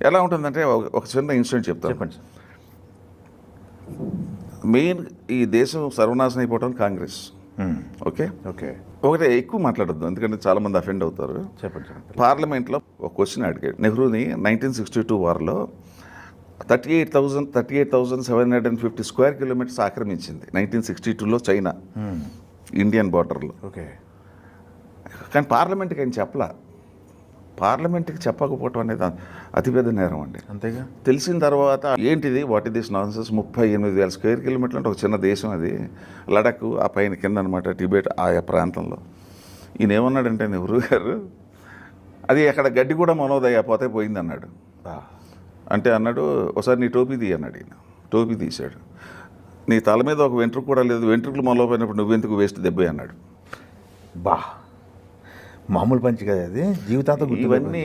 ఎలా ఉంటుందంటే ఒక చిన్న ఇన్సిడెంట్ చెప్తాను. చెప్పండి సార్. మెయిన్ ఈ దేశం సర్వనాశనం అయిపోవడం కాంగ్రెస్. ఓకే, ఓకే, ఒకటే ఎక్కువ మాట్లాడద్దు, ఎందుకంటే చాలామంది అఫెండ్ అవుతారు. చెప్పండి సార్. పార్లమెంట్లో ఒక క్వశ్చన్ అడిగాడు నెహ్రూని 1962 వార్లో 38,750 స్క్వేర్ కిలోమీటర్స్ ఆక్రమించింది 1962లో చైనా ఇండియన్ బార్డర్లో. ఓకే, కానీ పార్లమెంట్కి ఆయన చెప్పలా. పార్లమెంట్కి చెప్పకపోవటం అనేది అతిపెద్ద నేరం అండి. అంతేగా. తెలిసిన తర్వాత ఏంటిది what is this nonsense, 38,000 square కిలోమీటర్లు అంటే ఒక చిన్న దేశం అది, లడఖ్ ఆ పైన కింద అనమాట, టిబెట్ ఆయా ప్రాంతంలో. ఈయన ఏమన్నాడంటే నెహ్రూ గారు, అది అక్కడ గడ్డి కూడా మనోదయ్యా పోతే పోయింది అన్నాడు. అంటే అన్నాడు, ఒకసారి నీ టోపీ తీ అన్నాడు. ఈయన టోపీ తీశాడు. నీ తల మీద ఒక వెంట్రుకు కూడా లేదు, వెంట్రుకలు మొదలైనప్పుడు నువ్వెందుకు వేస్ట్ దెబ్బే అన్నాడు. బా, మామూలు పంచి కదా అది, జీవితాంతం ఇవన్నీ